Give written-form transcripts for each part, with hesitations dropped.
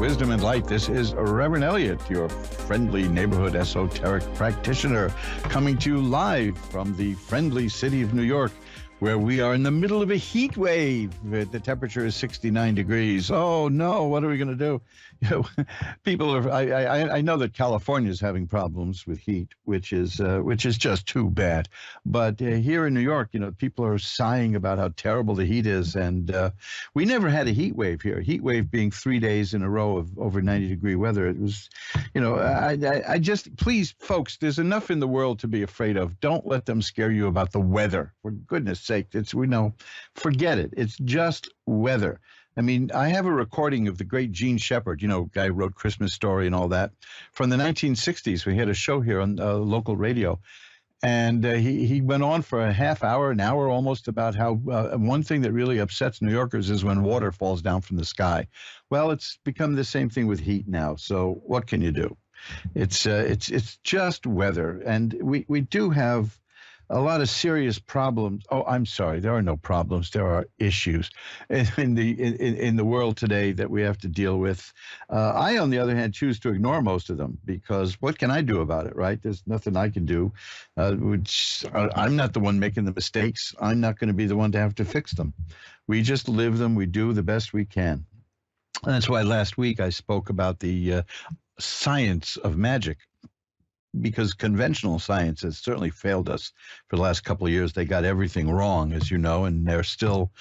wisdom and light. This is Reverend Eliot, your friendly neighborhood esoteric practitioner, coming to you live from the friendly city of New York, where we are in the middle of a heat wave. The temperature is 69 degrees. Oh no, what are we going to do? You know, people are. I know that California is having problems with heat, which is just too bad. But here in New York, you know, people are sighing about how terrible the heat is, and we never had a heat wave here. Heat wave being 3 days in a row of over 90-degree weather. It was, you know, I just please, folks, there's enough in the world to be afraid of. Don't let them scare you about the weather. For goodness sake, forget it. It's just weather. I mean, I have a recording of the great Gene Shepard, you know, guy who wrote Christmas Story and all that, from the 1960s. We had a show here on local radio, and he went on for a half hour, an hour almost, about how one thing that really upsets New Yorkers is when water falls down from the sky. Well, it's become the same thing with heat now. So what can you do? It's just weather, and we do have a lot of serious problems. Oh, I'm sorry. There are no problems. There are issues in the world today that we have to deal with. I, on the other hand, choose to ignore most of them because what can I do about it, right? There's nothing I can do. I'm not the one making the mistakes. I'm not going to be the one to have to fix them. We just live them. We do the best we can. And that's why last week I spoke about the science of magic, because conventional science has certainly failed us for the last couple of years. They got everything wrong, as you know, and they're still.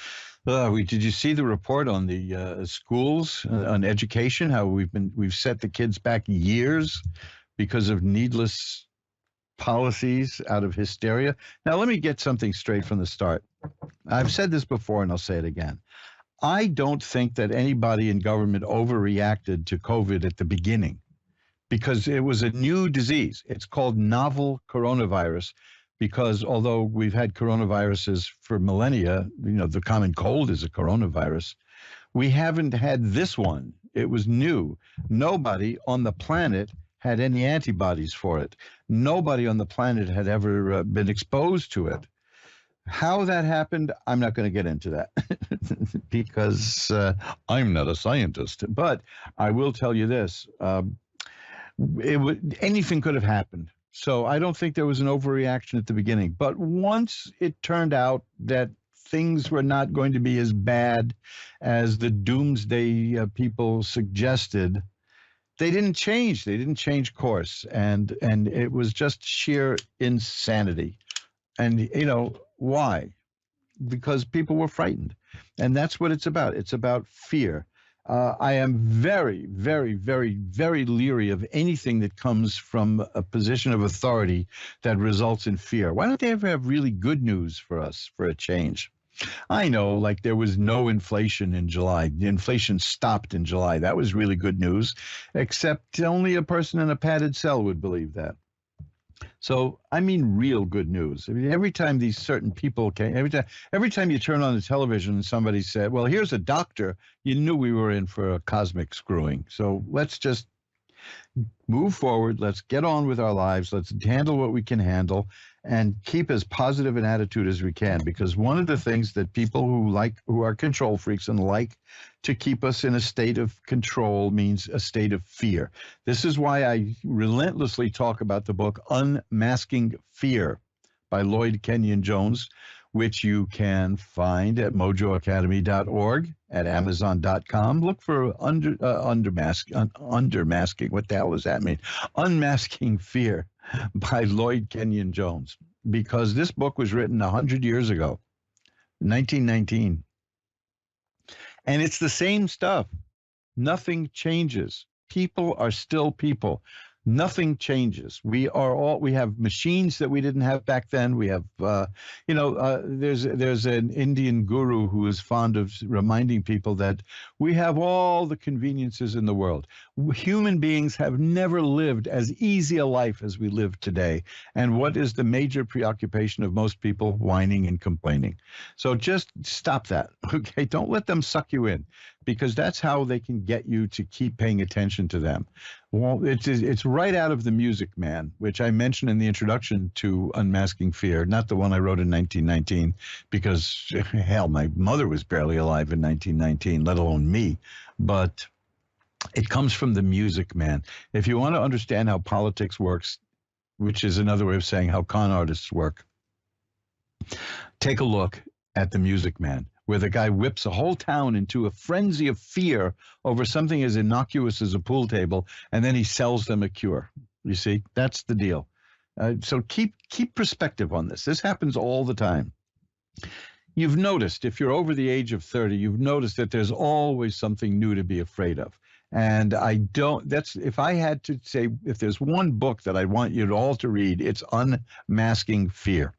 Did you see the report on the schools on education? How we've set the kids back years because of needless policies out of hysteria. Now, let me get something straight from the start. I've said this before, and I'll say it again. I don't think that anybody in government overreacted to COVID at the beginning, because it was a new disease. It's called novel coronavirus, because although we've had coronaviruses for millennia, you know, the common cold is a coronavirus, we haven't had this one. It was new. Nobody on the planet had any antibodies for it. Nobody on the planet had ever been exposed to it. How that happened, I'm not going to get into that because I'm not a scientist. But I will tell you this. Anything could have happened. So I don't think there was an overreaction at the beginning. But once it turned out that things were not going to be as bad as the doomsday people suggested, they didn't change. They didn't change course. And it was just sheer insanity. And, you know, why? Because people were frightened. And that's what it's about. It's about fear. I am very, very, very, very leery of anything that comes from a position of authority that results in fear. Why don't they ever have really good news for us for a change? I know, like there was no inflation in July. The inflation stopped in July. That was really good news, except only a person in a padded cell would believe that. So, I mean, real good news. I mean, every time these certain people came, every time you turn on the television and somebody said, well, here's a doctor, you knew we were in for a cosmic screwing. So let's just move forward. Let's get on with our lives. Let's handle what we can handle and keep as positive an attitude as we can. Because one of the things that people who are control freaks and like to keep us in a state of control means a state of fear. This is why I relentlessly talk about the book Unmasking Fear by Lloyd Kenyon Jones, which you can find at mojoacademy.org, at amazon.com. Look for Undermasking. What the hell does that mean? Unmasking Fear by Lloyd Kenyon Jones, because this book was written 100 years ago, 1919. And it's the same stuff. Nothing changes. People are still people. Nothing changes. We have machines that we didn't have back then. We have, there's an Indian guru who is fond of reminding people that we have all the conveniences in the world. Human beings have never lived as easy a life as we live today. And what is the major preoccupation of most people? Whining and complaining. So just stop that, okay? Don't let them suck you in, because that's how they can get you to keep paying attention to them. Well, it's right out of The Music Man, which I mentioned in the introduction to Unmasking Fear, not the one I wrote in 1919, because, hell, my mother was barely alive in 1919, let alone me. But It comes from the music, man. If you want to understand how politics works, which is another way of saying how con artists work, take a look at the Music Man, where the guy whips a whole town into a frenzy of fear over something as innocuous as a pool table, and then he sells them a cure. You see, that's the deal. So keep perspective on this. This happens all the time. You've noticed, if you're over the age of 30, you've noticed that there's always something new to be afraid of. And if I had to say, if there's one book that I want you all to read, it's Unmasking Fear.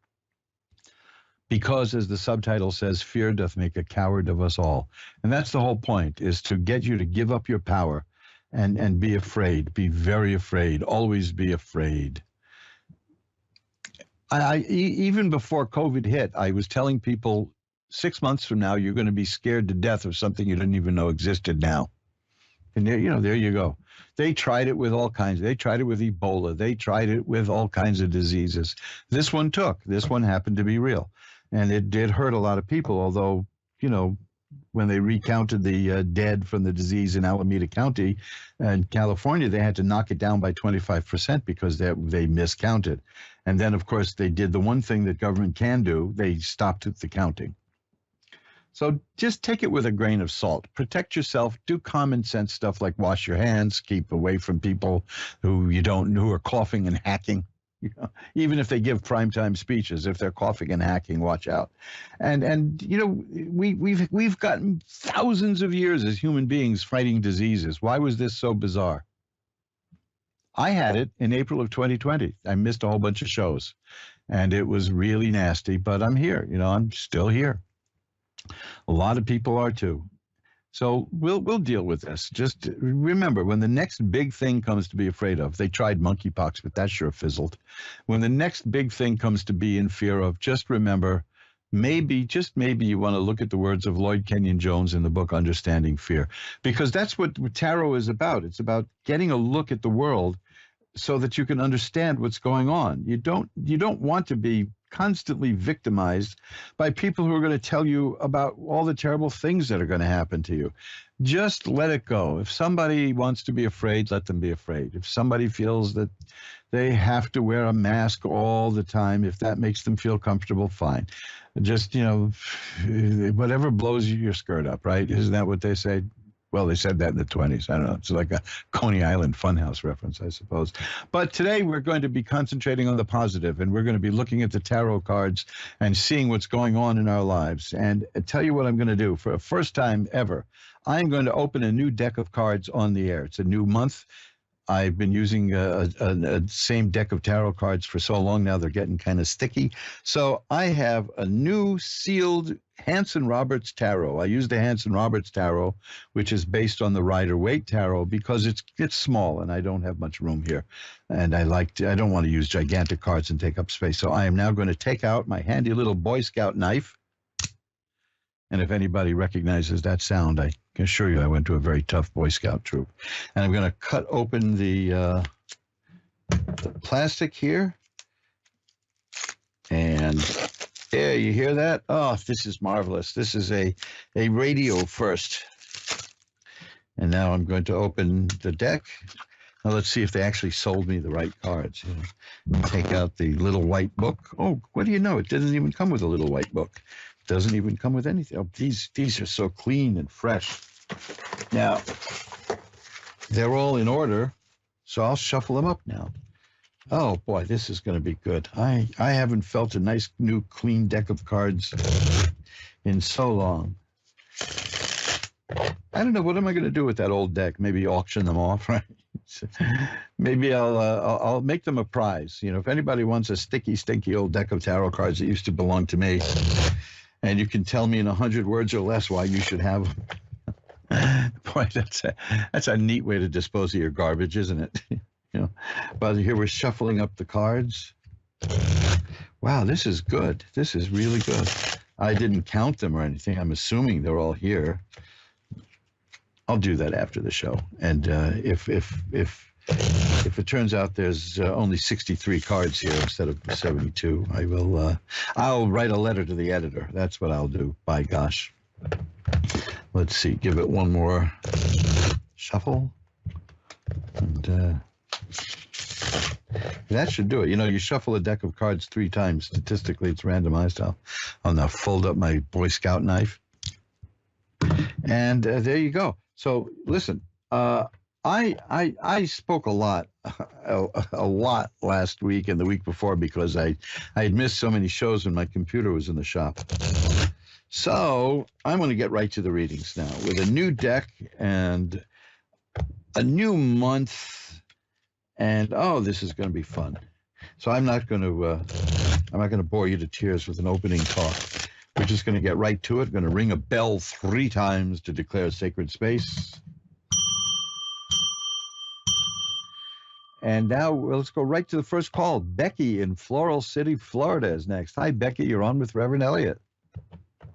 Because, as the subtitle says, fear doth make a coward of us all. And that's the whole point, is to get you to give up your power and be afraid, be very afraid, always be afraid. Even before COVID hit, I was telling people 6 months from now, you're going to be scared to death of something you didn't even know existed now. And there you go. They tried it with all kinds. They tried it with Ebola. They tried it with all kinds of diseases. This one took. This one happened to be real. And it did hurt a lot of people, although, when they recounted the dead from the disease in Alameda County and California, they had to knock it down by 25% because they miscounted. And then, of course, they did the one thing that government can do. They stopped the counting. So just take it with a grain of salt. Protect yourself. Do common sense stuff like wash your hands. Keep away from people who are coughing and hacking. Even if they give primetime speeches, if they're coughing and hacking, watch out. And we've gotten thousands of years as human beings fighting diseases. Why was this so bizarre? I had it in April of 2020. I missed a whole bunch of shows, and it was really nasty. But I'm here. I'm still here. A lot of people are too. So we'll deal with this. Just remember, when the next big thing comes to be afraid of, they tried monkeypox, but that sure fizzled. When the next big thing comes to be in fear of, just remember, just maybe you want to look at the words of Lloyd Kenyon Jones in the book Understanding Fear, because that's what tarot is about. It's about getting a look at the world so that you can understand what's going on. You don't want to be constantly victimized by people who are going to tell you about all the terrible things that are going to happen to you. Just let it go. If somebody wants to be afraid, let them be afraid. If somebody feels that they have to wear a mask all the time, if that makes them feel comfortable, fine. Just, whatever blows your skirt up, right? Isn't that what they say? Well, they said that in the 20s. I don't know. It's like a Coney Island Funhouse reference, I suppose. But today we're going to be concentrating on the positive, and we're going to be looking at the tarot cards and seeing what's going on in our lives. And I tell you what I'm going to do. For the first time ever, I'm going to open a new deck of cards on the air. It's a new month. I've been using a same deck of tarot cards for so long now, they're getting kind of sticky. So I have a new sealed Hanson Roberts Tarot. I use the Hanson Roberts Tarot, which is based on the Rider-Waite Tarot, because it's small and I don't have much room here. And I don't want to use gigantic cards and take up space. So I am now going to take out my handy little Boy Scout knife. And if anybody recognizes that sound, I can assure you I went to a very tough Boy Scout troop. And I'm going to cut open the plastic here. And yeah, you hear that? Oh, this is marvelous. This is a radio first. And now I'm going to open the deck. Now let's see if they actually sold me the right cards. Take out the little white book. Oh, what do you know? It didn't even come with a little white book. Doesn't even come with anything. Oh, these are so clean and fresh. Now, they're all in order, so I'll shuffle them up now. Oh, boy, this is going to be good. I haven't felt a nice, new, clean deck of cards in so long. I don't know. What am I going to do with that old deck? Maybe auction them off, right? Maybe I'll make them a prize. If anybody wants a sticky, stinky old deck of tarot cards that used to belong to me, and you can tell me in 100 words or less why you should have them. Boy, that's a neat way to dispose of your garbage, isn't it? But here we're shuffling up the cards. Wow, this is good. This is really good. I didn't count them or anything. I'm assuming they're all here. I'll do that after the show. And if it turns out there's only 63 cards here instead of 72, I'll write a letter to the editor. That's what I'll do. By gosh. Let's see. Give it one more shuffle. And that should do it. You know, you shuffle a deck of cards 3 times. Statistically, it's randomized. I'll now fold up my Boy Scout knife. And there you go. So listen, I spoke a lot last week and the week before because I had missed so many shows when my computer was in the shop. So I'm going to get right to the readings now with a new deck and a new month, and this is going to be fun. So I'm not going to bore you to tears with an opening talk. We're just going to get right to it. Going to ring a bell 3 times to declare sacred space. And now let's go right to the first call. Becky in Floral City, Florida is next. Hi, Becky. You're on with Reverend Eliot.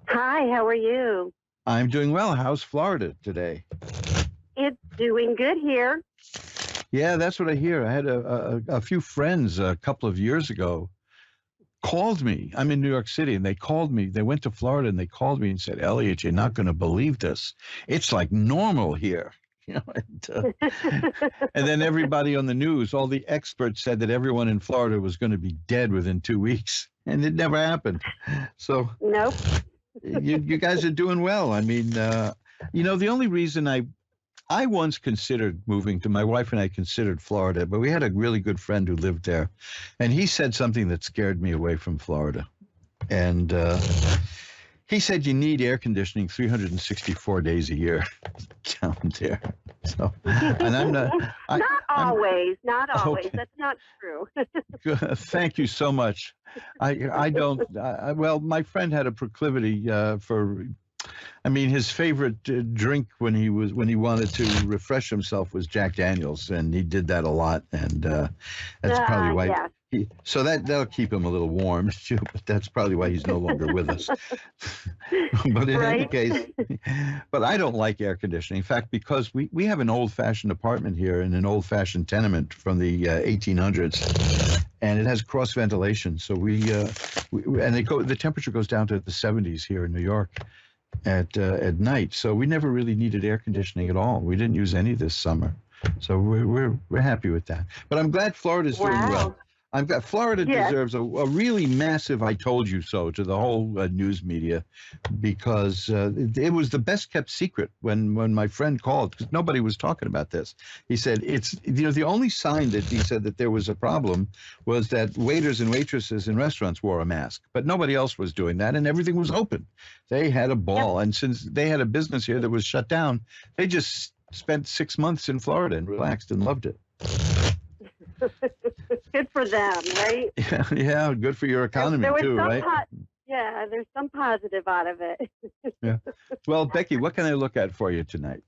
Hi, how are you? I'm doing well. How's Florida today? It's doing good here. Yeah, that's what I hear. I had a few friends a couple of years ago called me. I'm in New York City, and they called me. They went to Florida, and they called me and said, Eliot, you're not going to believe this. It's like normal here. And then everybody on the news, all the experts said that everyone in Florida was going to be dead within 2 weeks, and it never happened. So nope. you guys are doing well. I mean, the only reason I once considered moving my wife and I considered Florida, but we had a really good friend who lived there, and he said something that scared me away from Florida. And he said you need air conditioning 364 days a year down there. So, and I'm not. Not always. Okay. That's not true. Thank you so much. I don't. Well, my friend had a proclivity for. I mean, his favorite drink when he wanted to refresh himself was Jack Daniels, and he did that a lot, and that's probably why. Yeah. So that'll keep him a little warm too, but that's probably why he's no longer with us. But in any case, but I don't like air conditioning. In fact, because we have an old-fashioned apartment here in an old-fashioned tenement from the 1800s, and it has cross ventilation. So the temperature goes down to the 70s here in New York at night. So we never really needed air conditioning at all. We didn't use any this summer. So we're happy with that. But I'm glad Florida's doing well. Florida deserves a really massive "I told you so" to the whole news media, because it was the best kept secret when my friend called, because nobody was talking about this. He said the only sign that he said that there was a problem was that waiters and waitresses in restaurants wore a mask, but nobody else was doing that, and everything was open. They had a ball, and since they had a business here that was shut down, they just spent 6 months in Florida and relaxed and loved it. Good for them, right? Yeah, good for your economy too, right? There's some positive out of it. Yeah. Well, Becky, what can I look at for you tonight?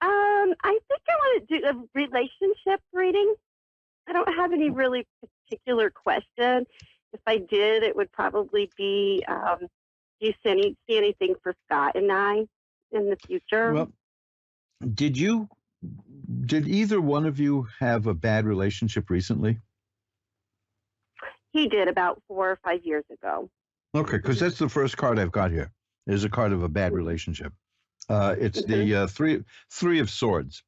I think I want to do a relationship reading. I don't have any really particular question. If I did, it would probably be, do you see anything for Scott and I in the future? Well, did either one of you have a bad relationship recently? He did about 4 or 5 years ago. Okay, because that's the first card I've got here. There's a card of a bad relationship. It's the three of swords.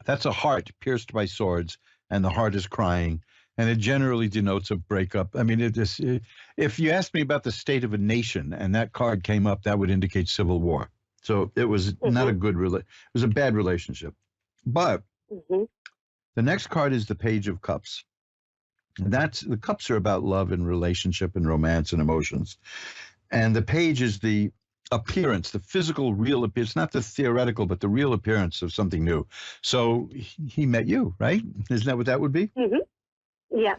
That's a heart pierced by swords, and the heart is crying, and it generally denotes a breakup. I mean, if you asked me about the state of a nation and that card came up, that would indicate civil war. So it was not a good it was a bad relationship. But the next card is the Page of Cups. The cups are about love and relationship and romance and emotions. And the page is the appearance, the physical, real appearance, it's not the theoretical, but the real appearance of something new. So he met you, right? Isn't that what that would be? Yeah.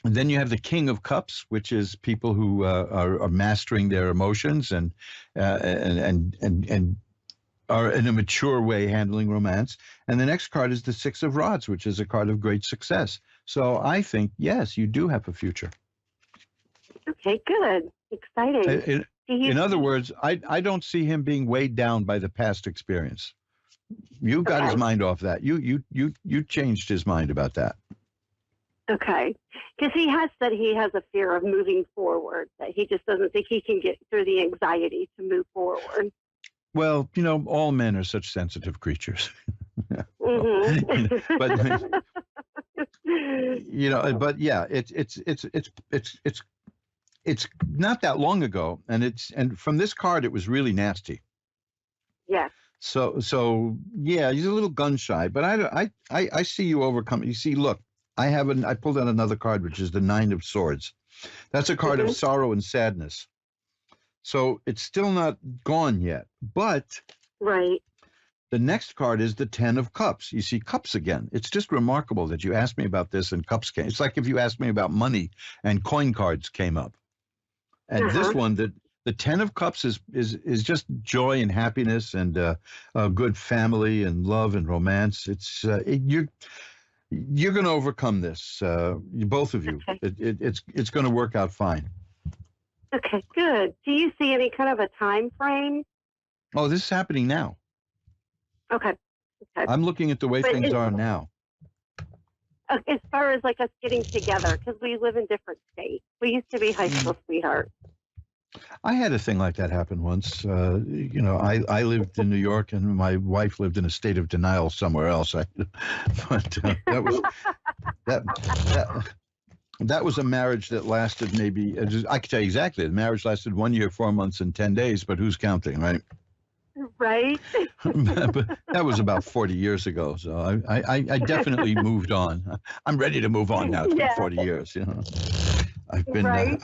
And then you have the King of Cups, which is people who are mastering their emotions and are in a mature way handling romance. And the next card is the Six of Rods, which is a card of great success. So I think, yes, you do have a future. Okay, good. Exciting. In other words, I don't see him being weighed down by the past experience. You got his mind off that. You changed his mind about that. Okay. Because he has said he has a fear of moving forward, that he just doesn't think he can get through the anxiety to move forward. Well, all men are such sensitive creatures. But but yeah, it's not that long ago, and from this card it was really nasty. Yes. So yeah, he's a little gun shy, but I see you overcome. You see, look, I pulled out another card, which is the Nine of Swords. That's a card of sorrow and sadness. So it's still not gone yet, but Right. the next card is the Ten of Cups. You see cups again. It's just remarkable that you asked me about this and cups came. It's like if you asked me about money and coin cards came up. And this one, the Ten of Cups is just joy and happiness and a good family and love and romance. It's you're going to overcome this, both of you. Okay. It's going to work out fine. Okay, good. Do you see any kind of a time frame? Oh, this is happening now. Okay. I'm looking at the way things are now. As far as like us getting together, because we live in different states. We used to be high school sweethearts. I had a thing like that happen once. I lived in New York, and my wife lived in a state of denial somewhere else. But that was a marriage that lasted maybe. I can tell you exactly. The marriage lasted 1 year, 4 months, and 10 days. But who's counting, right? Right. But that was about 40 years ago. So I definitely moved on. I'm ready to move on now. It's been 40 years. I've been. Right.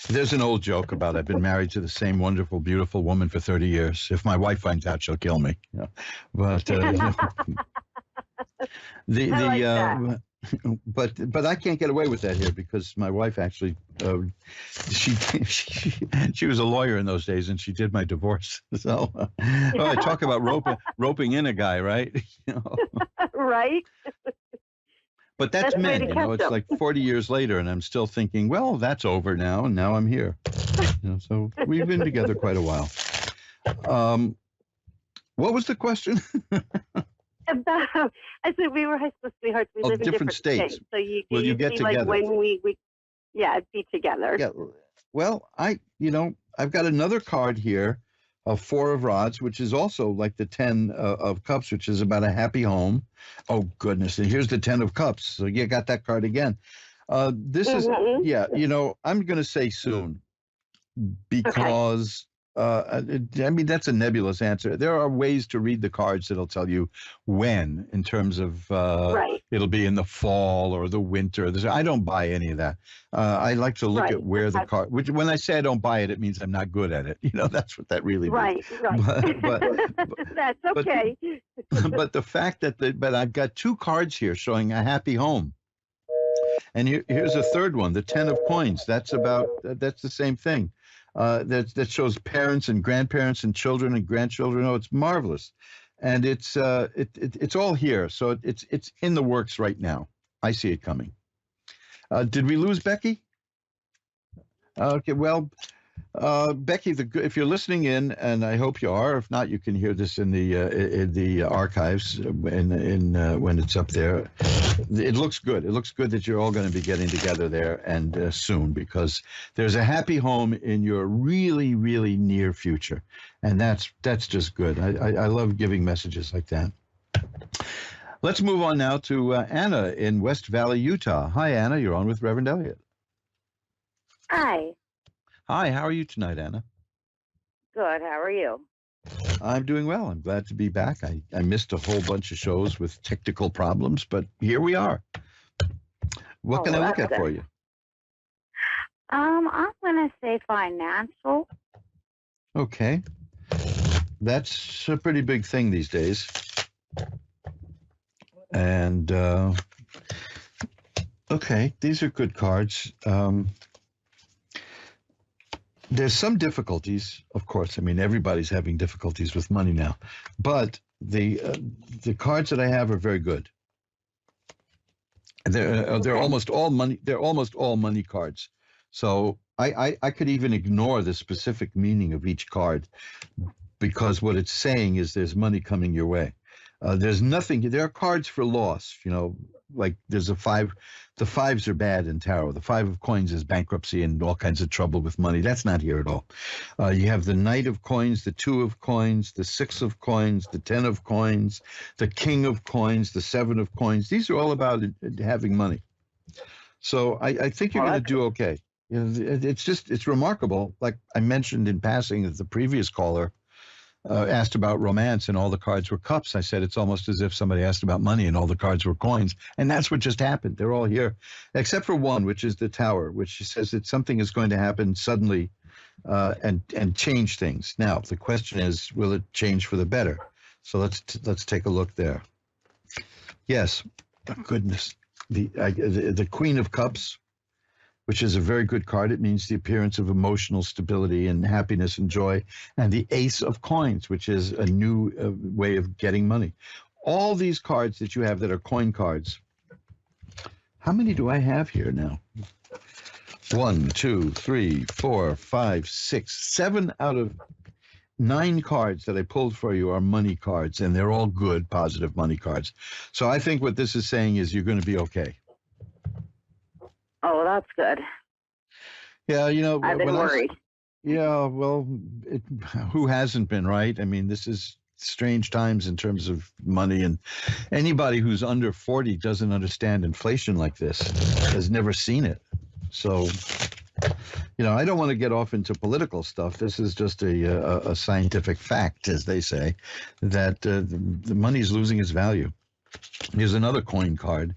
There's an old joke about I've been married to the same wonderful, beautiful woman for 30 years. If my wife finds out, she'll kill me. But but I can't get away with that here because my wife actually she was a lawyer in those days and she did my divorce. So I talk about roping in a guy, right? Right. But that's men, it's like 40 years later, and I'm still thinking, well, that's over now, and now I'm here. So we've been together quite a while. What was the question? I said we were high school sweethearts. We live in different states. So you get together? Like when we be together. Yeah. Well, I've got another card here. A Four of Rods, which is also like the Ten of Cups, which is about a happy home. Oh, goodness. And here's the Ten of Cups. So you got that card again. This is, I'm going to say soon because, that's a nebulous answer. There are ways to read the cards that'll tell you when, in terms of it'll be in the fall or the winter. I don't buy any of that. I like to look at where the card, which when I say I don't buy it, it means I'm not good at it. That's what that really means. Right. But that's okay. But the fact that I've got two cards here showing a happy home. And here's a third one, the Ten of Coins. That's the same thing. That shows parents and grandparents and children and grandchildren. Oh, it's marvelous, and it's all here. So it's in the works right now. I see it coming. Did we lose Becky? Okay, well, Becky, if you're listening in, and I hope you are. If not, you can hear this in the archives when it's up there. It looks good. It looks good that you're all going to be getting together there and soon, because there's a happy home in your really, really near future, and that's just good. I love giving messages like that. Let's move on now to Anna in West Valley, Utah. Hi, Anna. You're on with Reverend Eliot. Hi. Hi, how are you tonight, Anna? Good. How are you? I'm doing well. I'm glad to be back. I missed a whole bunch of shows with technical problems, but here we are. What can I look at for you? I'm going to say financial. Okay. That's a pretty big thing these days. And, okay, these are good cards. There's some difficulties, of course. I mean, everybody's having difficulties with money now, but the cards that I have are very good. They're almost all money. They're almost all money cards. So I could even ignore the specific meaning of each card, because what it's saying is there's money coming your way. There's nothing. There are cards for loss. like there's a five. The fives are bad in tarot. The five of coins is bankruptcy and all kinds of trouble with money. That's not here at all. You have the knight of coins, the two of coins, the six of coins, the 10 of coins, the king of coins, the seven of coins. These are all about having money. So I think you're going to do okay. You know, it's remarkable. Like I mentioned in passing, that the previous caller asked about romance and all the cards were cups. I said it's almost as if somebody asked about money and all the cards were coins. And that's what just happened. They're all here, except for one, which is the tower, which says that something is going to happen suddenly and change things. Now, the question is, will it change for the better? So let's take a look there. Yes, oh, goodness. The Queen of Cups, which is a very good card. It means the appearance of emotional stability and happiness and joy. And the Ace of Coins, which is a new way of getting money. All these cards that you have that are coin cards. How many do I have here now? 1, 2, 3, 4, 5, 6, 7 out of 9 cards that I pulled for you are money cards, and they're all good, positive money cards. So I think what this is saying is you're going to be okay. Oh, that's good. Yeah, you know, I've been worried. Yeah, well, who hasn't been, right? I mean, this is strange times in terms of money, and anybody who's under 40 doesn't understand inflation like this, has never seen it. So, you know, I don't want to get off into political stuff. This is just a scientific fact, as they say, that the money is losing its value. Here's another coin card.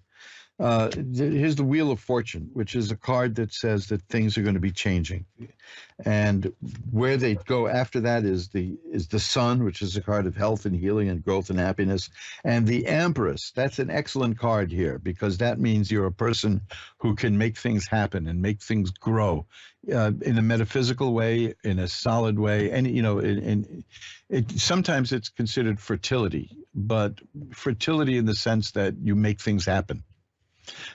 Here's the Wheel of Fortune, which is a card that says that things are going to be changing, and where they go after that is the Sun, which is a card of health and healing and growth and happiness, and the Empress. That's an excellent card here because that means you're a person who can make things happen and make things grow in a metaphysical way, in a solid way, and you know, sometimes it's considered fertility, but fertility in the sense that you make things happen.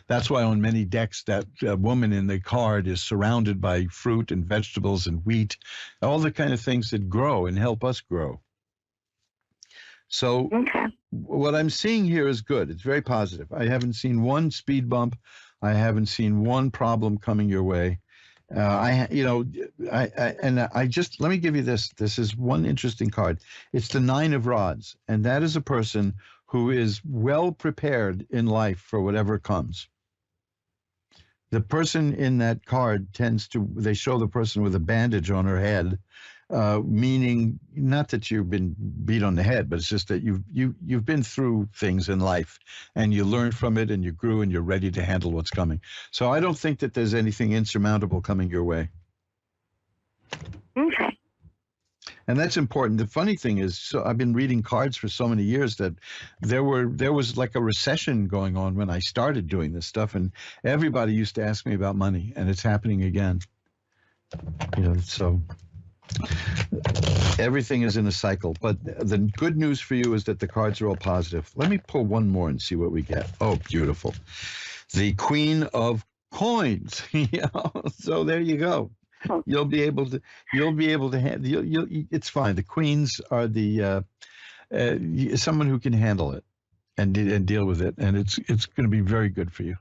That's why on many decks that woman in the card is surrounded by fruit and vegetables and wheat, all the kind of things that grow and help us grow. So what I'm seeing here is good. It's very positive. I haven't seen one speed bump. I haven't seen one problem coming your way. Let me give you this. This is one interesting card. It's the Nine of Rods, and that is a person who is well prepared in life for whatever comes. The person in that card they show the person with a bandage on her head, meaning not that you've been beat on the head, but it's just that you've been through things in life and you learned from it and you grew and you're ready to handle what's coming. So I don't think that there's anything insurmountable coming your way. Okay. And that's important. The funny thing is, so I've been reading cards for so many years that there was like a recession going on when I started doing this stuff, and everybody used to ask me about money, and it's happening again. You know, so everything is in a cycle. But the good news for you is that the cards are all positive. Let me pull one more and see what we get. Oh, beautiful. The Queen of Coins. So there you go. You'll be able to it's fine. The queens are the someone who can handle it and deal with it, and it's going to be very good for you.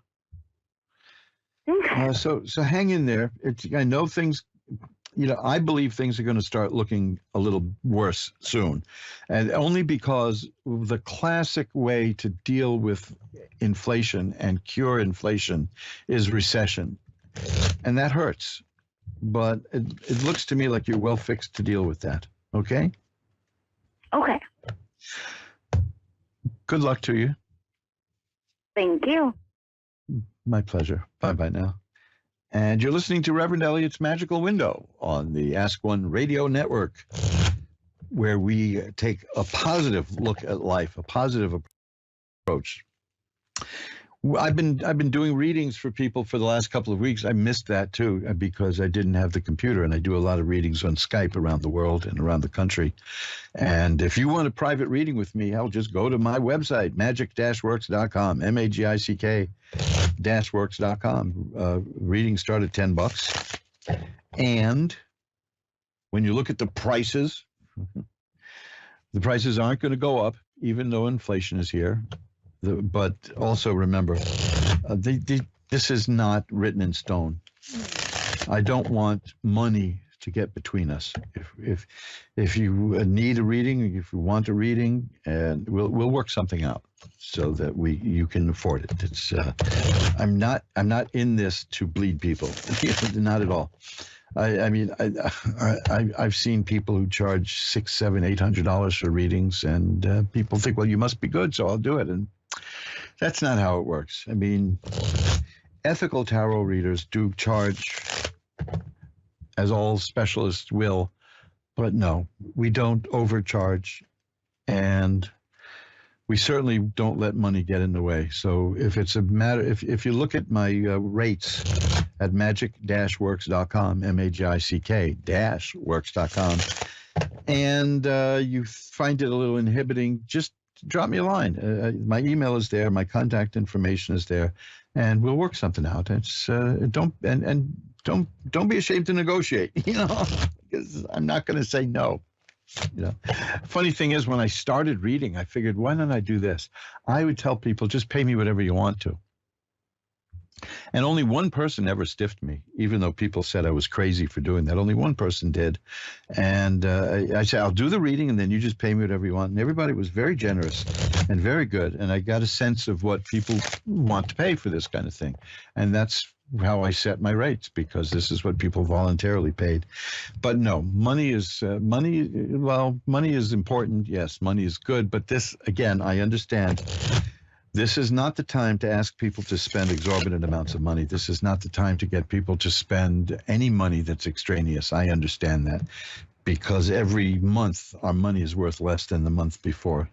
So hang in there. I know things, you know, I believe things are going to start looking a little worse soon, and only because the classic way to deal with inflation and cure inflation is recession, and that hurts. But it looks to me like you're well fixed to deal with that. Okay? Okay. Good luck to you. Thank you. My pleasure. Bye-bye now. And you're listening to Reverend Eliot's Magical Window on the Ask One Radio Network, where we take a positive look at life, a positive approach. I've been doing readings for people for the last couple of weeks. I missed that too because I didn't have the computer, and I do a lot of readings on Skype around the world and around the country. And if you want a private reading with me, I'll just go to my website, magic-works.com, magic-works.com. Readings start at $10. And when you look at the prices aren't going to go up, even though inflation is here. But also remember, this is not written in stone. I don't want money to get between us. If you need a reading, if you want a reading, and we'll work something out so that you can afford it. It's I'm not in this to bleed people, not at all. I mean, I've seen people who charge $600, $700, $800 for readings, and people think, well, you must be good, so I'll do it, and that's not how it works. I mean, ethical tarot readers do charge, as all specialists will, but no, we don't overcharge, and we certainly don't let money get in the way. So if it's a matter, if you look at my rates at magic-works.com, magick-works.com, and you find it a little inhibiting, just drop me a line. My email is there, my contact information is there, and we'll work something out. It's don't be ashamed to negotiate, because I'm not going to say no. Funny thing is, when I started reading, I figured, why don't I do this? I would tell people, just pay me whatever you want to. And only one person ever stiffed me, even though people said I was crazy for doing that. Only one person did. And I said, I'll do the reading, and then you just pay me whatever you want. And everybody was very generous and very good. And I got a sense of what people want to pay for this kind of thing. And that's how I set my rates, because this is what people voluntarily paid. But no, money is important. Yes, money is good. But this, again, I understand. This is not the time to ask people to spend exorbitant amounts of money. This is not the time to get people to spend any money that's extraneous. I understand that, because every month our money is worth less than the month before.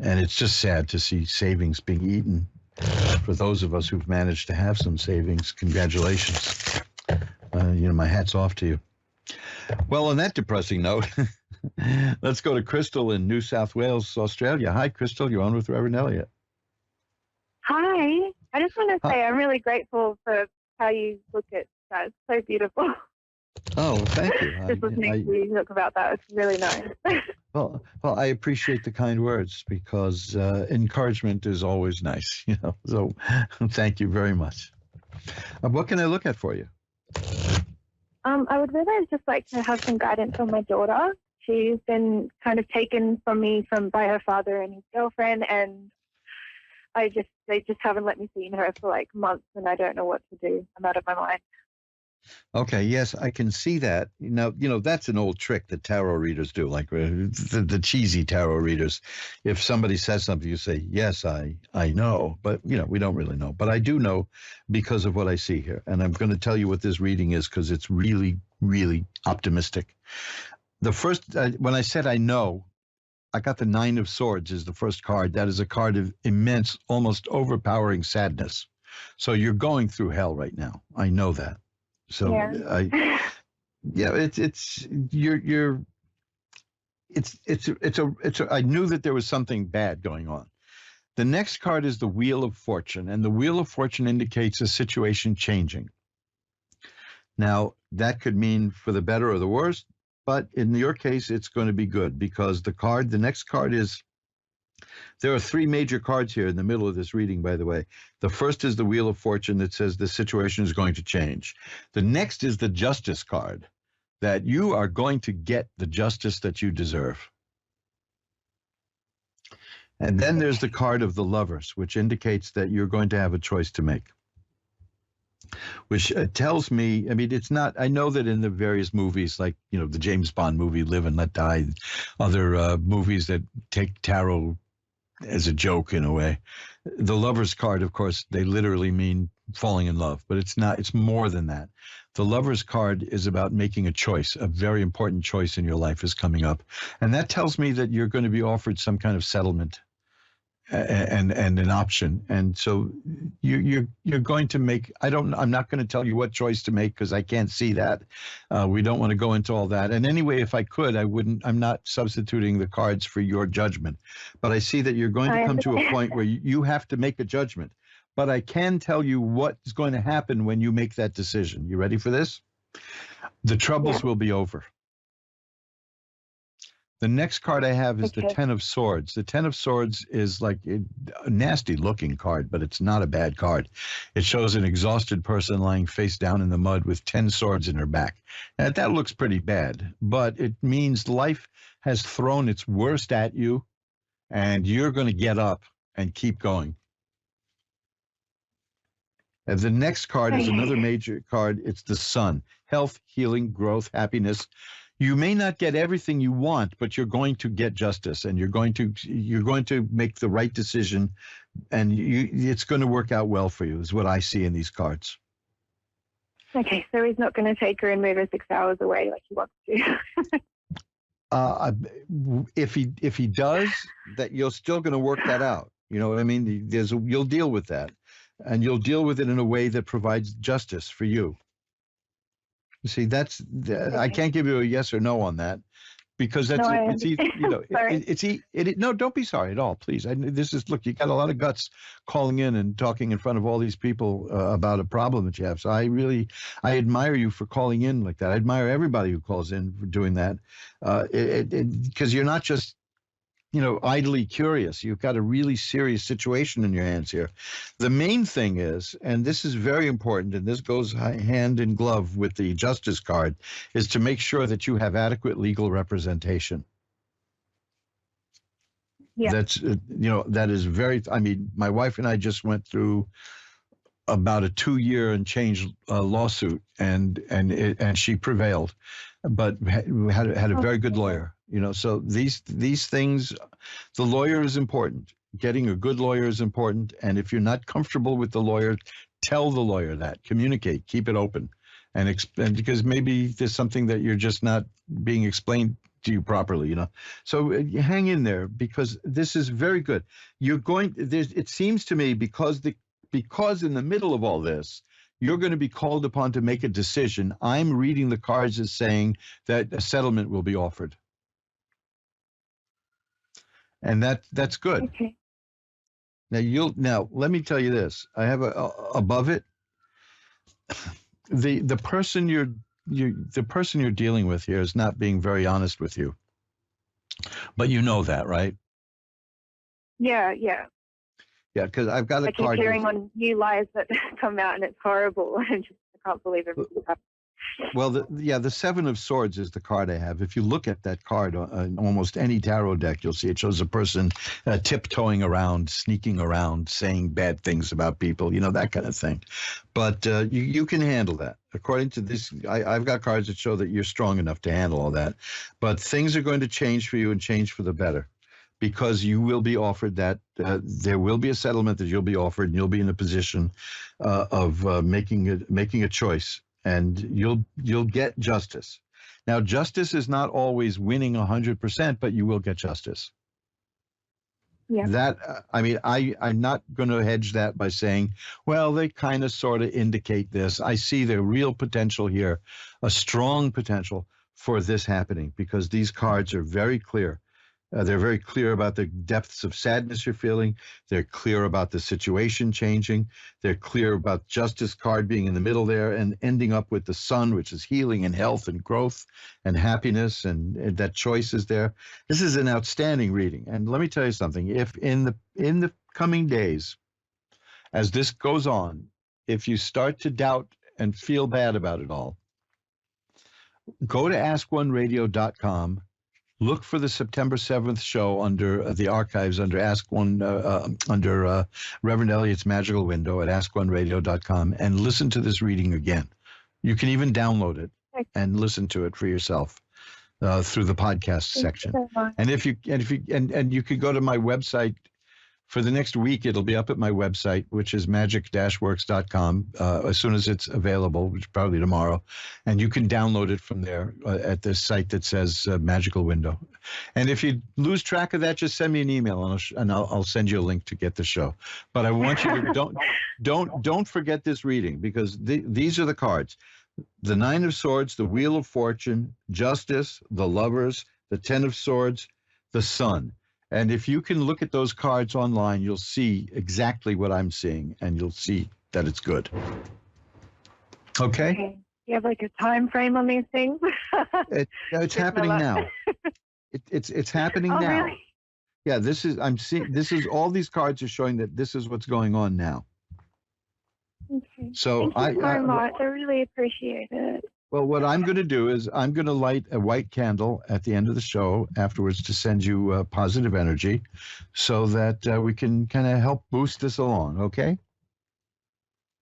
And it's just sad to see savings being eaten. For those of us who've managed to have some savings, congratulations. My hat's off to you. Well, on that depressing note, let's go to Crystal in New South Wales, Australia. Hi, Crystal. You're on with Reverend Eliot. Hi. I just want to say I'm really grateful for how you look at that. It's so beautiful. Oh, thank you. Just listening to you talk about that, it's really nice. Well, I appreciate the kind words, because encouragement is always nice, So thank you very much. What can I look at for you? I would really just like to have some guidance on my daughter. She's been kind of taken from me by her father and his girlfriend, and they just haven't let me see her for like months, and I don't know what to do. I'm out of my mind. Okay, yes, I can see that. Now, that's an old trick that tarot readers do, like the cheesy tarot readers. If somebody says something, you say, yes, I know, but, we don't really know. But I do know because of what I see here. And I'm going to tell you what this reading is, because it's really, really optimistic. The first, when I said I know, I got the 9 of Swords as the first card. That is a card of immense, almost overpowering sadness. So you're going through hell right now. I know that. So I knew that there was something bad going on. The next card is the Wheel of Fortune, and the Wheel of Fortune indicates a situation changing. Now, that could mean for the better or the worse, but in your case, it's going to be good, because the next card is, there are 3 major cards here in the middle of this reading, by the way. The first is the Wheel of Fortune that says the situation is going to change. The next is the Justice card, that you are going to get the justice that you deserve. And then there's the card of the Lovers, which indicates that you're going to have a choice to make. Which tells me, it's not, I know that in the various movies, like, the James Bond movie, Live and Let Die, other movies that take tarot as a joke in a way. The Lover's card, of course, they literally mean falling in love, but it's not, it's more than that. The Lover's card is about making a choice. A very important choice in your life is coming up. And that tells me that you're going to be offered some kind of settlement and an option. And so you're going to make, I'm not going to tell you what choice to make, because I can't see that. We don't want to go into all that. And anyway, if I could, I'm not substituting the cards for your judgment, but I see that you're going to come to a point where you have to make a judgment. But I can tell you what's going to happen when you make that decision. You ready for this? The troubles will be over. The next card I have is the Okay. Ten of Swords. The Ten of Swords is like a nasty looking card, but it's not a bad card. It shows an exhausted person lying face down in the mud with 10 swords in her back. Now, that looks pretty bad, but it means life has thrown its worst at you, and you're going to get up and keep going. And the next card is another major card. It's the Sun. Health, healing, growth, happiness. You may not get everything you want, but you're going to get justice, and you're going to make the right decision, and it's going to work out well for you, is what I see in these cards. Okay, so he's not going to take her and move her 6 hours away like he wants to. If he does, that you're still going to work that out. You know what I mean? You'll deal with that, and you'll deal with it in a way that provides justice for you. You see, I can't give you a yes or no on that, because no, don't be sorry at all, please. Look, you got a lot of guts calling in and talking in front of all these people about a problem that you have. So I admire you for calling in like that. I admire everybody who calls in for doing that, because you're not just, idly curious. You've got a really serious situation in your hands here. The main thing is, and this is very important, and this goes hand in glove with the Justice card, is to make sure that you have adequate legal representation. Yeah. That's, that is very, my wife and I just went through about a 2-year and change lawsuit, and she prevailed, but had a very good lawyer. So these things, the lawyer is important. Getting a good lawyer is important. And if you're not comfortable with the lawyer, tell the lawyer that. Communicate. Keep it open. And because maybe there's something that you're just not being explained to you properly, So you hang in there, because this is very good. It seems to me, because in the middle of all this, you're going to be called upon to make a decision. I'm reading the cards as saying that a settlement will be offered. And that's good. Okay. Now let me tell you this. I have above it, the person you're dealing with here is not being very honest with you. But you know that, right? Yeah. Yeah, because I've got a card. I keep hearing on new lies that come out, and it's horrible. I can't believe everything's happening. Well, the Seven of Swords is the card I have. If you look at that card on almost any tarot deck, you'll see it shows a person tiptoeing around, sneaking around, saying bad things about people, that kind of thing. But you can handle that. According to this, I've got cards that show that you're strong enough to handle all that. But things are going to change for you, and change for the better, because you will be offered that. There will be a settlement that you'll be offered, and you'll be in a position of making a choice. And you'll get justice. Now, justice is not always winning 100%, but you will get justice. Yeah. I'm not going to hedge that by saying, well, they kind of sort of indicate this. I see the real potential here, a strong potential for this happening, because these cards are very clear. They're very clear about the depths of sadness you're feeling. They're clear about the situation changing. They're clear about Justice card being in the middle there and ending up with the Sun, which is healing and health and growth and happiness, and that choice is there. This is an outstanding reading. And let me tell you something. If in the coming days, as this goes on, if you start to doubt and feel bad about it all, go to askoneradio.com. Look for the September 7th show under the archives, under under Reverend Eliot's Magical Window at askoneradio.com, and listen to this reading again. You can even download it and listen to it for yourself through the podcast section. And if you could go to my website for the next week, it'll be up at my website, which is magic-works.com, as soon as it's available, which is probably tomorrow. And you can download it from there at the site that says Magical Window. And if you lose track of that, just send me an email, and I'll send you a link to get the show. But I want you to don't forget this reading, because these are the cards: the Nine of Swords, the Wheel of Fortune, Justice, the Lovers, the Ten of Swords, the Sun. And if you can look at those cards online, you'll see exactly what I'm seeing, and you'll see that it's good. Okay? You have like a time frame on these things? It's happening now. It's happening Oh, now. really? Yeah, I'm seeing this is all these cards are showing that this is what's going on now. Okay. So Thank you so much. I really appreciate it. well, what I'm going to do is I'm going to light a white candle at the end of the show afterwards to send you positive energy, so that we can kind of help boost this along. Okay.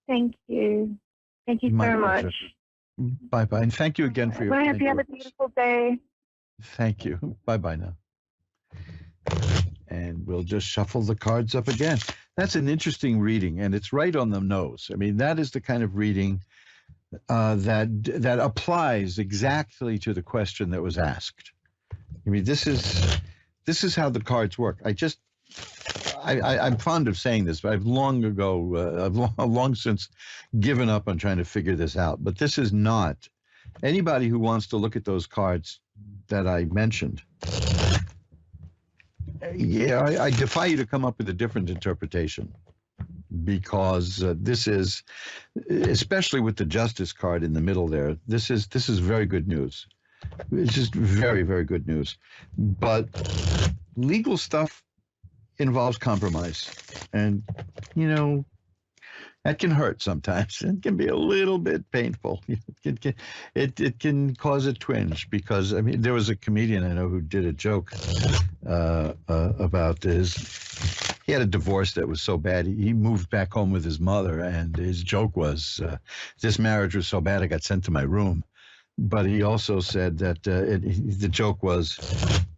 Thank you. Thank you My so pleasure. much. Bye bye, and thank you again for your. Well, I hope you have a kind words. beautiful day. Thank you. Bye bye now. And we'll just shuffle the cards up again. That's an interesting reading, and it's right on the nose. I mean, that is the kind of reading that applies exactly to the question that was asked. I mean, this is how the cards work. I'm fond of saying this, but I've long since given up on trying to figure this out. But this is not anybody who wants to look at those cards that I mentioned. Yeah, I defy you to come up with a different interpretation, because this is, especially with the Justice card in the middle there, this is very good news. It's just very, very good news. But legal stuff involves compromise, and that can hurt sometimes. It can be a little bit painful. It can cause a twinge, because I mean, there was a comedian I know who did a joke about this. He had a divorce that was so bad he moved back home with his mother, and his joke was, "This marriage was so bad I got sent to my room." But he also said that the joke was,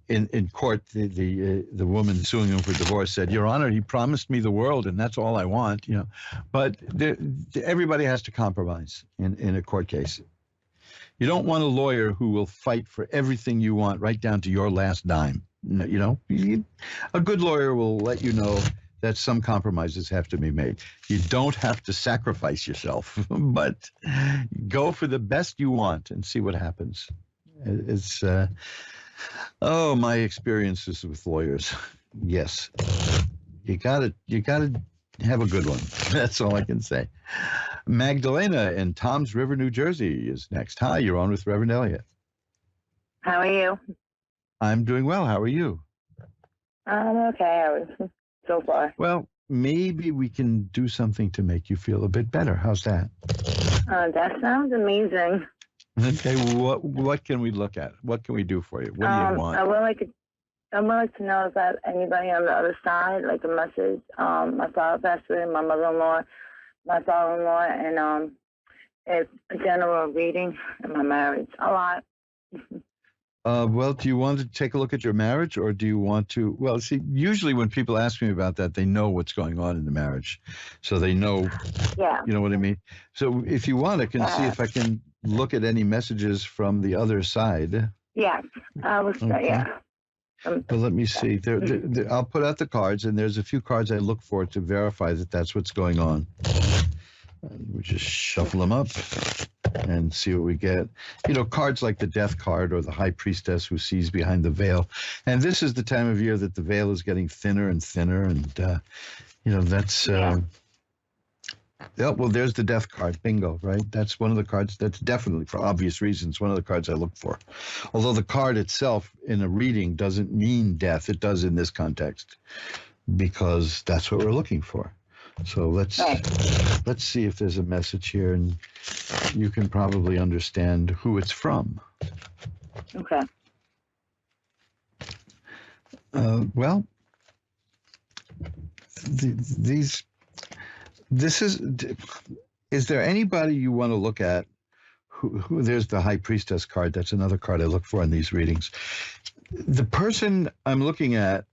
in court, the woman suing him for divorce said, "Your Honor, he promised me the world, and that's all I want." But everybody has to compromise in a court case. You don't want a lawyer who will fight for everything you want, right down to your last dime. A good lawyer will let you know that some compromises have to be made. You don't have to sacrifice yourself, but go for the best you want and see what happens. It's my experiences with lawyers. Yes, you gotta have a good one. That's all I can say. Magdalena in Toms River, New Jersey is next. Hi, you're on with Reverend Eliot. How are you? I'm doing well. How are you? I'm okay. So far. Well, maybe we can do something to make you feel a bit better. How's that? That sounds amazing. Okay, what can we look at? What can we do for you? What do you want? I would like to know if there's anybody on the other side, like a message. My father passed away, my mother-in-law, my father-in-law, and it's a general reading in my marriage. A lot. Well, do you want to take a look at your marriage, or do you want to? Well, see, usually when people ask me about that, they know what's going on in the marriage, so they know. Yeah. You know what I mean? So if you want, I can see if I can look at any messages from the other side. Yeah. I was. Okay. Yeah. Well, let me see. I'll put out the cards, and there's a few cards I look for to verify that that's what's going on. We just shuffle them up and see what we get. Cards like the Death card or the High Priestess who sees behind the veil. And this is the time of year that the veil is getting thinner and thinner. And, that's... well, there's the Death card. Bingo, right? That's one of the cards. That's definitely, for obvious reasons, one of the cards I look for. Although the card itself in a reading doesn't mean death. It does in this context, because that's what we're looking for. So let's see if there's a message here, and you can probably understand who it's from. Okay. Well, this is there anybody you want to look at who there's the High Priestess card. That's another card I look for in these readings. The person I'm looking at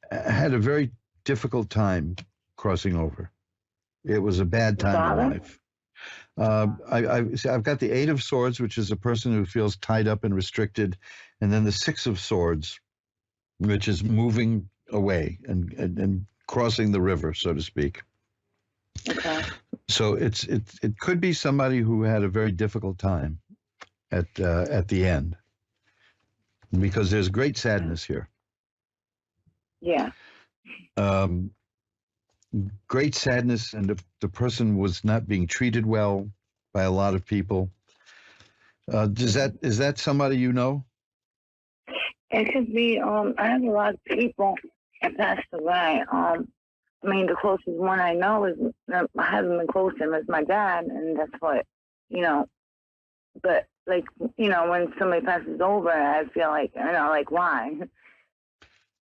had a very difficult time crossing over. It was a bad time in life. I've got the Eight of Swords, which is a person who feels tied up and restricted, and then the Six of Swords, which is moving away and crossing the river, so to speak. Okay. So it could be somebody who had a very difficult time at the end, because there's great sadness here. Yeah. Great sadness, and the person was not being treated well by a lot of people. Is that somebody you know? It could be. I have a lot of people that passed away. I mean, the closest one I know is I haven't been close to him is my dad, and that's what you know. But like when somebody passes over, I feel like like why?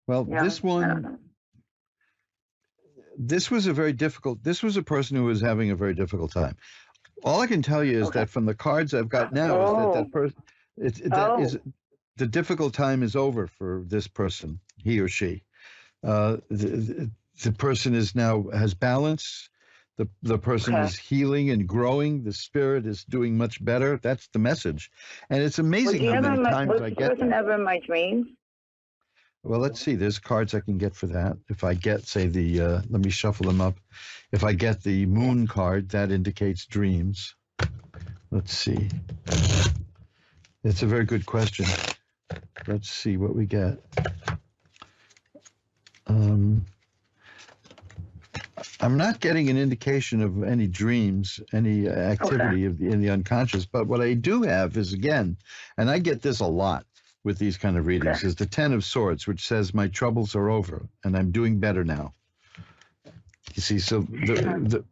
Well, You know, this I don't one, know. this was a very difficult. This was a person who was having a very difficult time. All I can tell you is Okay. that from the cards I've got now is that Oh. that person, that Oh. is the difficult time is over for this person, he or she. The person is now has balance. The person Okay. is healing and growing. The spirit is doing much better. That's the message, and it's Was amazing he how ever many times was I this get person that. ever in my dreams? Well, let's see. There's cards I can get for that. If I get, say, let me shuffle them up. If I get the moon card, that indicates dreams. Let's see. It's a very good question. Let's see what we get. I'm not getting an indication of any dreams, any activity in the unconscious. But what I do have is, again, and I get this a lot with these kind of readings, is the Ten of Swords, which says, my troubles are over and I'm doing better now. You see, so the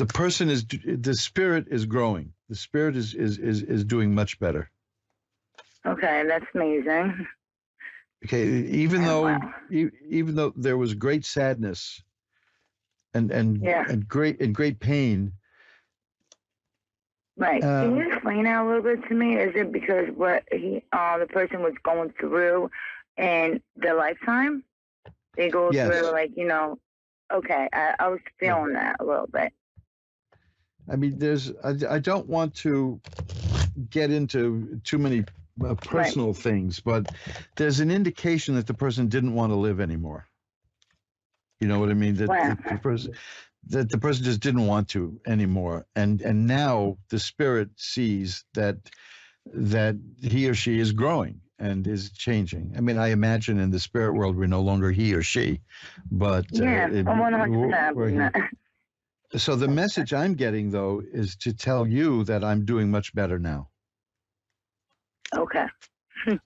person is, the spirit is growing. The spirit is doing much better. Okay, that's amazing. Okay, even though Wow. even though there was great sadness Yeah. and great pain. Right. Can you explain that a little bit to me? Is it because what the person was going through in their lifetime? They go Yes. through okay, I was feeling that a little bit. I mean, I don't want to get into too many personal things, but there's an indication that the person didn't want to live anymore. You know what I mean? That the person just didn't want to anymore, and now the spirit sees that he or she is growing and is changing. I mean, I imagine in the spirit world we're no longer he or she, but Yeah, 100%. So the message I'm getting though is to tell you that I'm doing much better now. Okay.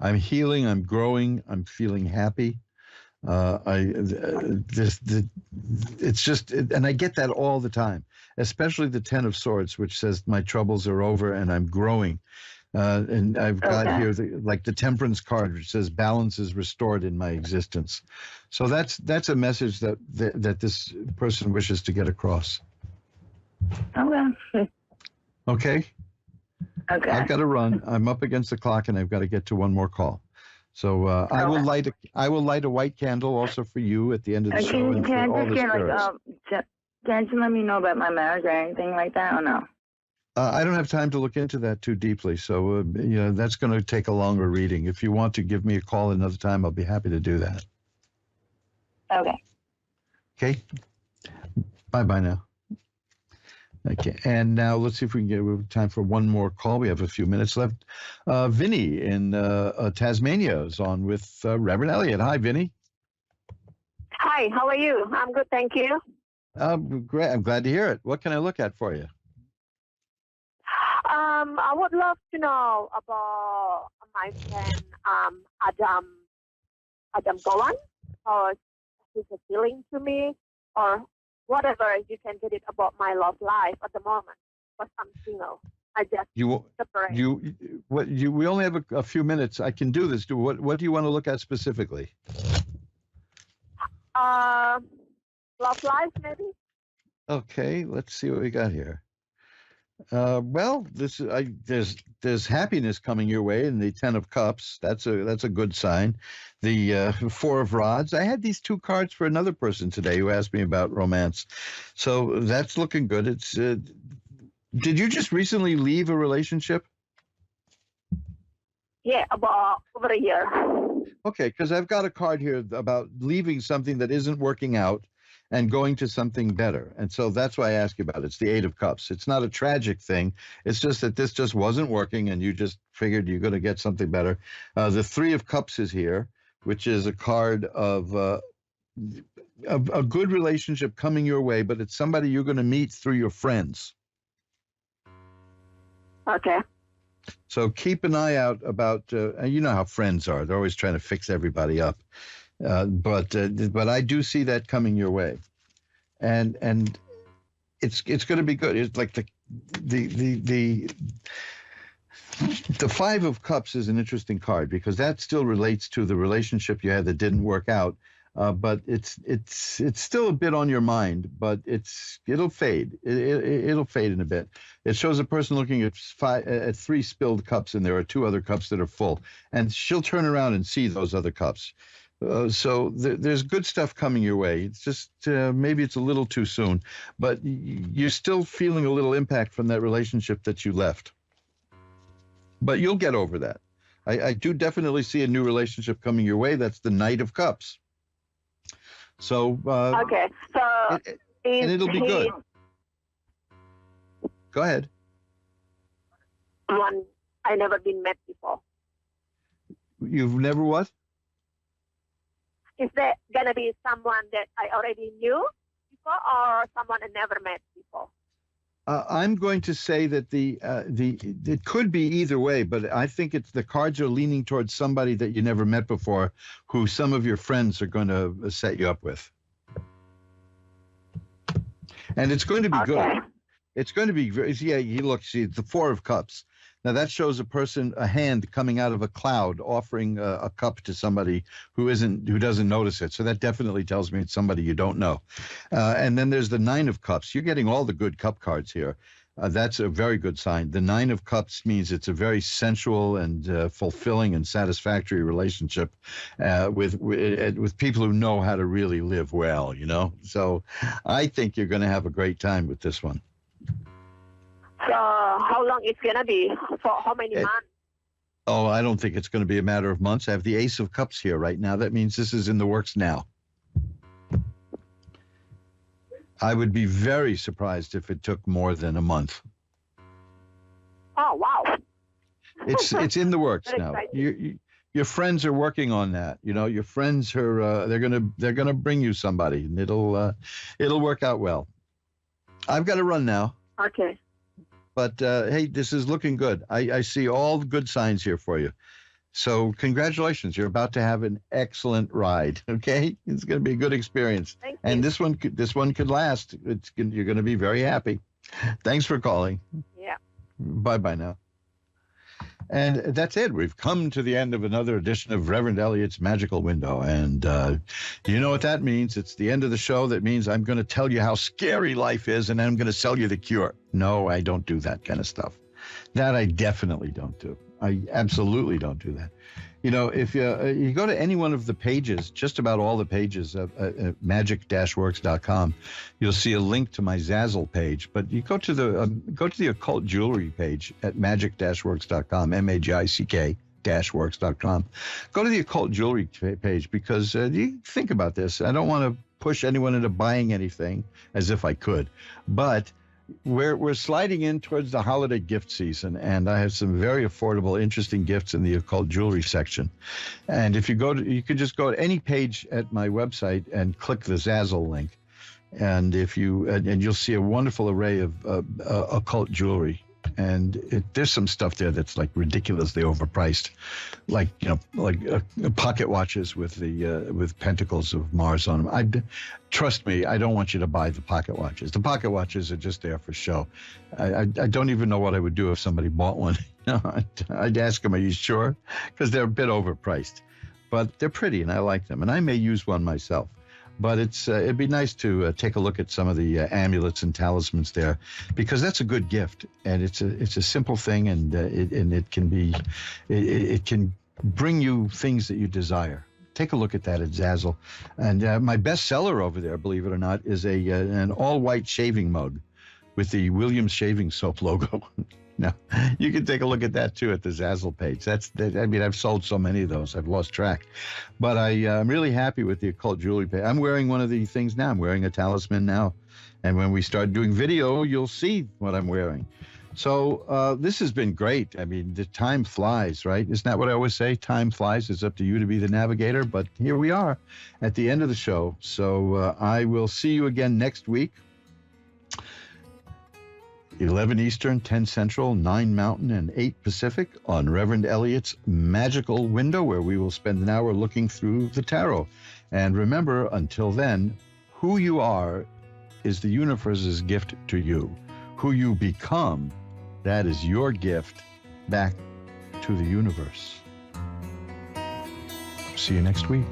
I'm healing. I'm growing. I'm feeling happy. It's just, and I get that all the time, especially the Ten of Swords, which says my troubles are over and I'm growing. And I've got here the Temperance card, which says balance is restored in my existence. So that's a message that this person wishes to get across. Okay. Okay. Okay. I've got to run. I'm up against the clock, and I've got to get to one more call. So I will light a white candle also for you at the end of the show and for all the spirits. Can you let me know about my marriage or anything like that, or no? I don't have time to look into that too deeply, so that's going to take a longer reading. If you want to give me a call another time, I'll be happy to do that. Okay. Okay. Bye now. Okay, and now let's see if we can get time for one more call. We have a few minutes left. Vinny in Tasmania is on with Reverend Eliot. Hi, Vinny. Hi, how are you? I'm good, thank you. Great. I'm glad to hear it. What can I look at for you? I would love to know about my friend Adam Golan, or he's appealing to me, or whatever you can get it about my love life at the moment, because I'm single. I just separate. We only have a few minutes. I can do this. What do you want to look at specifically? Love life, maybe. Okay, let's see what we got here. Well, there's happiness coming your way in the Ten of Cups. That's a good sign. The Four of Rods. I had these two cards for another person today who asked me about romance, so that's looking good. It's. Did you just recently leave a relationship? Yeah, about over a year. Okay, because I've got a card here about leaving something that isn't working out and going to something better. And so that's why I ask you about it. It's the Eight of Cups. It's not a tragic thing. It's just that this just wasn't working and you just figured you're going to get something better. The Three of Cups is here, which is a card of a good relationship coming your way, but it's somebody you're going to meet through your friends. Okay. So keep an eye out about, you know how friends are. They're always trying to fix everybody up. But I do see that coming your way. And it's going to be good. It's like the Five of Cups is an interesting card because that still relates to the relationship you had that didn't work out. But it's still a bit on your mind, but it'll fade. It'll fade in a bit. It shows a person looking at three spilled cups, and there are two other cups that are full, and she'll turn around and see those other cups. So there's good stuff coming your way. It's just maybe it's a little too soon, but you're still feeling a little impact from that relationship that you left. But you'll get over that. I do definitely see a new relationship coming your way. That's the Knight of Cups. So okay, so and it'll be good. Go ahead. One I never been met before. You've never what? Is there gonna be someone that I already knew before, or someone I never met before? I'm going to say that it could be either way, but I think the cards are leaning towards somebody that you never met before, who some of your friends are going to set you up with, and it's going to be good. It's going to be see, it's the Four of Cups. Now that shows a hand coming out of a cloud offering a cup to somebody who doesn't notice it. So that definitely tells me it's somebody you don't know. And then there's the Nine of Cups. You're getting all the good cup cards here. That's a very good sign. The Nine of Cups means it's a very sensual and fulfilling and satisfactory relationship with people who know how to really live well, you know. So I think you're going to have a great time with this one. So how long it's going to be? For how many months? Oh, I don't think it's going to be a matter of months. I have the Ace of Cups here right now. That means this is in the works now. I would be very surprised if it took more than a month. Oh, wow. It's in the works now. Your friends are working on that. You know, your friends are they're gonna bring you somebody, and it'll work out well. I've got to run now. Okay. But hey, this is looking good. I see all the good signs here for you. So congratulations. You're about to have an excellent ride. Okay? It's going to be a good experience. Thank you. And this one could last. You're going to be very happy. Thanks for calling. Yeah. Bye-bye now. And that's it. We've come to the end of another edition of Reverend Eliot's Magical Window. And you know what that means. It's the end of the show. That means I'm going to tell you how scary life is, and I'm going to sell you the cure. No, I don't do that kind of stuff. That I definitely don't do. I absolutely don't do that. You know, if you go to any one of the pages, just about all the pages of magic-works.com, you'll see a link to my Zazzle page. But you go to the occult jewelry page at magic-works.com, magick-works.com. Go to the occult jewelry page because you think about this. I don't want to push anyone into buying anything as if I could, but we're sliding in towards the holiday gift season, and I have some very affordable, interesting gifts in the occult jewelry section. And if you you could just go to any page at my website and click the Zazzle link, and you'll see a wonderful array of occult jewelry. And there's some stuff there that's like ridiculously overpriced, like pocket watches with pentacles of Mars on them. Trust me, I don't want you to buy the pocket watches. The pocket watches are just there for show. I don't even know what I would do if somebody bought one. I'd ask them, "Are you sure?" Because they're a bit overpriced, but they're pretty and I like them, and I may use one myself. But it'd be nice to take a look at some of the amulets and talismans there, because that's a good gift, and it's a simple thing, and it can bring you things that you desire. Take a look at that at Zazzle, and my bestseller over there, believe it or not, is an all-white shaving mug with the Williams Shaving Soap logo. Now, you can take a look at that, too, at the Zazzle page. I've sold so many of those, I've lost track. But I'm really happy with the occult jewelry page. I'm wearing one of the things now. I'm wearing a talisman now. And when we start doing video, you'll see what I'm wearing. So this has been great. I mean, the time flies, right? Isn't that what I always say? Time flies. It's up to you to be the navigator. But here we are at the end of the show. So I will see you again next week. 11 Eastern, 10 Central, 9 Mountain, and 8 Pacific on Reverend Eliot's Magickal Window, where we will spend an hour looking through the tarot. And remember, until then, who you are is the universe's gift to you. Who you become, that is your gift back to the universe. See you next week.